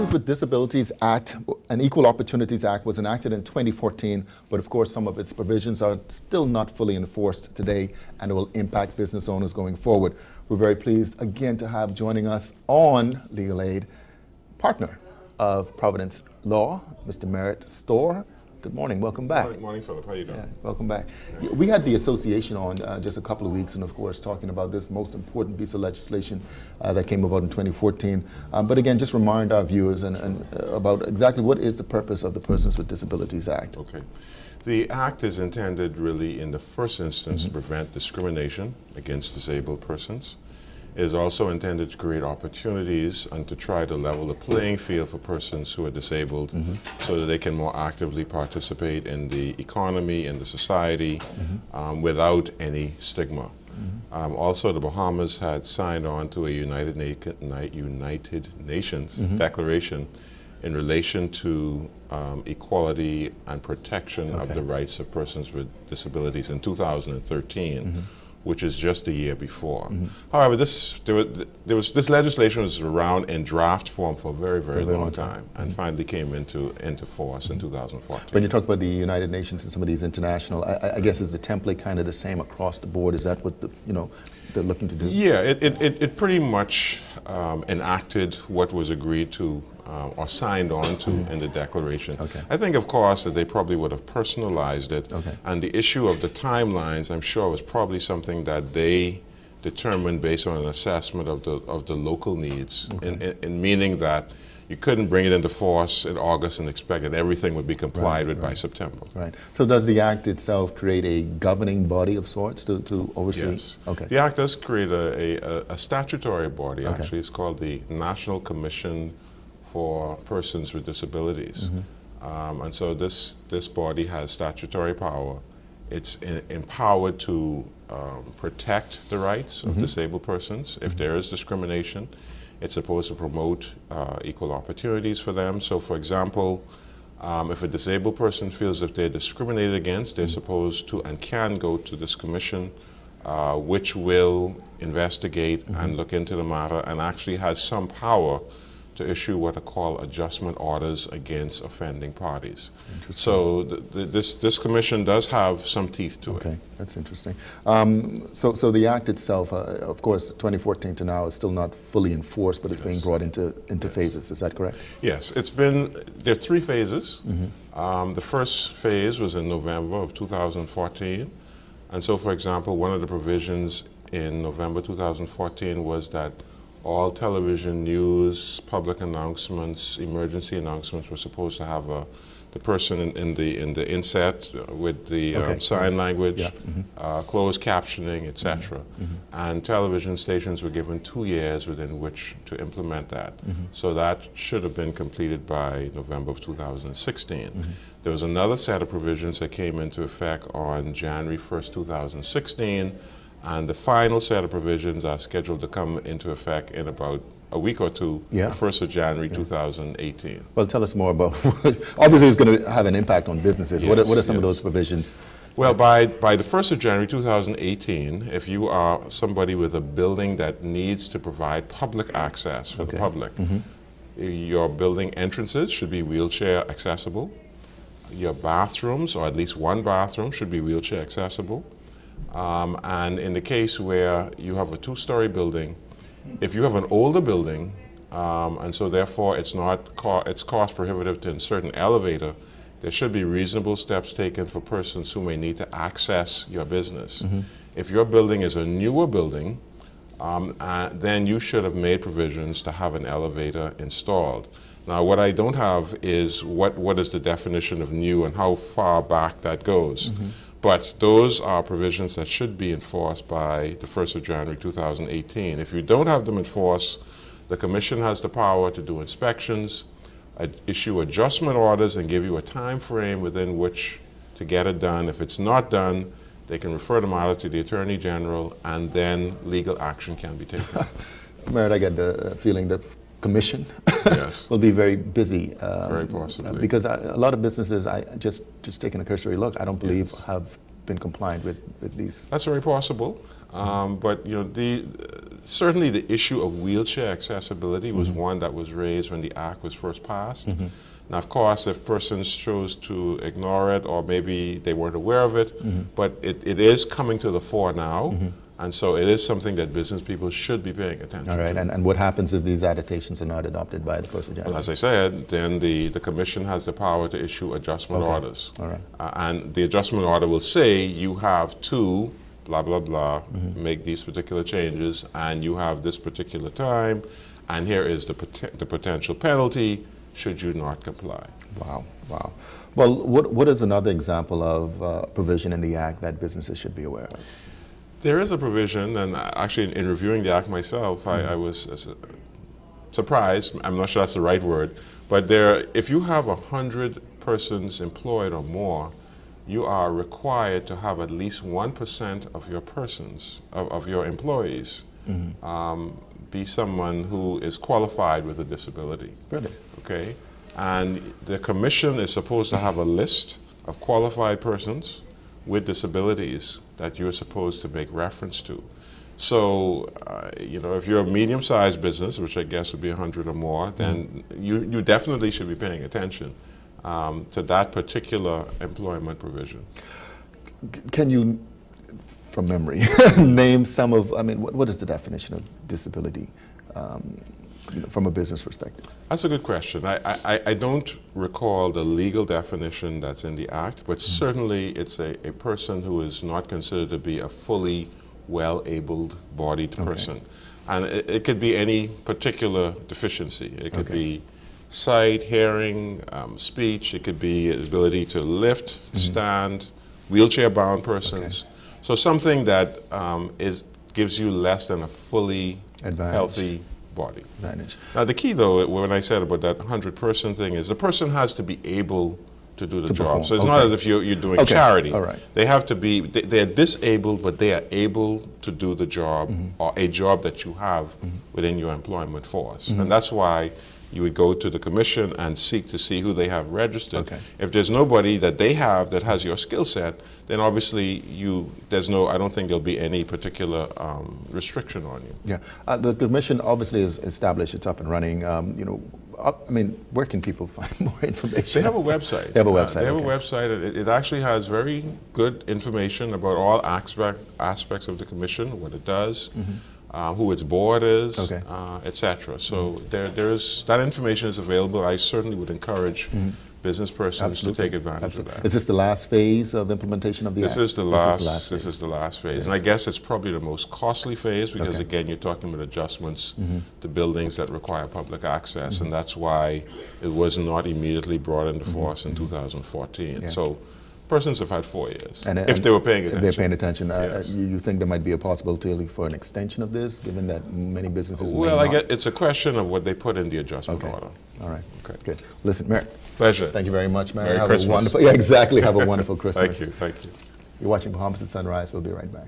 Persons with Disabilities Act, an Equal Opportunities Act, was enacted in 2014, but of course some of its provisions are still not fully enforced today, and it will impact business owners going forward. We're very pleased again to have joining us on Legal Aid, partner of Providence Law, Mr. Merritt Storr. Good morning, welcome back. Good morning, Philip. How are you doing? Yeah, welcome back. Yeah. We had the association on just a couple of weeks, and of course talking about this most important piece of legislation that came about in 2014. But again, just remind our viewers and about exactly what is the purpose of the Persons with Disabilities Act. Okay. The Act is intended really in the first instance to prevent discrimination against disabled persons. It is also intended to create opportunities and to try to level the playing field for persons who are disabled so that they can more actively participate in the economy and the society without any stigma. Also, the Bahamas had signed on to a United Nations declaration in relation to equality and protection of the rights of persons with disabilities in 2013. Which is just a year before. However, this legislation was around in draft form for a very, very long time, and finally came into force in 2014. When you talk about the United Nations and some of these international, I guess is the template kind of the same across the board? Is that what they're looking to do? Yeah, it pretty much enacted what was agreed to or signed on to in the declaration. I think, of course, that they probably would have personalized it, and the issue of the timelines, I'm sure, was probably something that they determined based on an assessment of the local needs, in meaning that you couldn't bring it into force in August and expect that everything would be complied with by September. Right. So does the Act itself create a governing body of sorts to oversee? Yes. The Act does create a statutory body, actually. It's called the National Commission for Persons with Disabilities. And so this body has statutory power. It's empowered to protect the rights of disabled persons. If there is discrimination, it's supposed to promote equal opportunities for them. So for example, if a disabled person feels that they're discriminated against, they're supposed to and can go to this commission, which will investigate and look into the matter and actually has some power to issue what are called adjustment orders against offending parties. So this commission does have some teeth to it. Okay, that's interesting. So the Act itself, of course, 2014 to now is still not fully enforced, but it's being brought into phases. Is that correct? Yes, there are 3 phases. The first phase was in November of 2014. And so, for example, one of the provisions in November 2014 was that all television news, public announcements, emergency announcements were supposed to have the person in the inset with the sign language, closed captioning, etc. And television stations were given 2 years within which to implement that. So that should have been completed by November of 2016. There was another set of provisions that came into effect on January 1st, 2016. And the final set of provisions are scheduled to come into effect in about a week or two, the 1st of January 2018. Well, tell us more about, obviously it's going to have an impact on businesses. What are some of those provisions? Well, by the 1st of January 2018, if you are somebody with a building that needs to provide public access for the public, your building entrances should be wheelchair accessible. Your bathrooms, or at least one bathroom, should be wheelchair accessible. And in the case where you have a 2-story building, if you have an older building, and so therefore it's cost prohibitive to insert an elevator, there should be reasonable steps taken for persons who may need to access your business. If your building is a newer building, then you should have made provisions to have an elevator installed. Now, what I don't have is what is the definition of new and how far back that goes. But those are provisions that should be enforced by the 1st of January 2018. If you don't have them enforced, the Commission has the power to do inspections, issue adjustment orders, and give you a time frame within which to get it done. If it's not done, they can refer the matter to the Attorney General, and then legal action can be taken. Merritt, I get the feeling that Commission will be very busy. Very possibly. Because a lot of businesses, just taking a cursory look, I don't believe have been compliant with these. That's very possible. But certainly the issue of wheelchair accessibility was one that was raised when the Act was first passed. Now, of course, if persons chose to ignore it, or maybe they weren't aware of it, but it is coming to the fore now, and so it is something that business people should be paying attention All right, to. and what happens if these adaptations are not adopted by the 1st of January? Well, as I said, then the Commission has the power to issue adjustment orders. All right. And the adjustment order will say you have to blah, blah, blah, make these particular changes, and you have this particular time, and here is the potential penalty should you not comply. Wow, wow. Well, what is another example of provision in the Act that businesses should be aware of? There is a provision, and actually in reviewing the Act myself, I was surprised, I'm not sure that's the right word, but if you have 100 persons employed or more, you are required to have at least 1% of your persons, of your employees, be someone who is qualified with a disability. Really? Okay? And the Commission is supposed to have a list of qualified persons with disabilities that you're supposed to make reference to. So, if you're a medium-sized business, which I guess would be 100 or more, then you definitely should be paying attention to that particular employment provision. Can you, from memory, name some of, what is the definition of disability from a business perspective? That's a good question. I don't recall the legal definition that's in the Act, but certainly it's a person who is not considered to be a fully well-abled bodied person. And it could be any particular deficiency. It could be sight, hearing, speech. It could be the ability to lift, stand, wheelchair-bound persons. So something that gives you less than a fully healthy body. Now the key though, when I said about that 100-person thing, is the person has to be able to do the job. Perform. So it's not as if you're doing charity. All right. They have to be, they're disabled, but they are able to do the job or a job that you have within your employment force. And that's why you would go to the Commission and seek to see who they have registered. If there's nobody that they have that has your skill set, then obviously I don't think there'll be any particular restriction on you. Yeah, the Commission obviously is established, it's up and running. Where can people find more information? They have a website. They have a website. They have a website. It actually has very good information about all aspects of the Commission, what it does, who its board is, etc. So that information is available. I certainly would encourage business persons to take advantage of that. Is this the last phase of implementation of the Act? This is the last phase. And I guess it's probably the most costly phase because again, you're talking about adjustments to buildings that require public access, and that's why it was not immediately brought into force in 2014. So persons have had 4 years, if they were paying attention. They're paying attention. Yes. You think there might be a possibility for an extension of this, given that many businesses Well, I guess it's a question of what they put in the adjustment order. All right. Good. Listen, Merrick. Pleasure. Thank you very much, Merrick. Merry Have Christmas. a wonderful, exactly. Have a wonderful Christmas. Thank you. You're watching Bahamas at Sunrise. We'll be right back.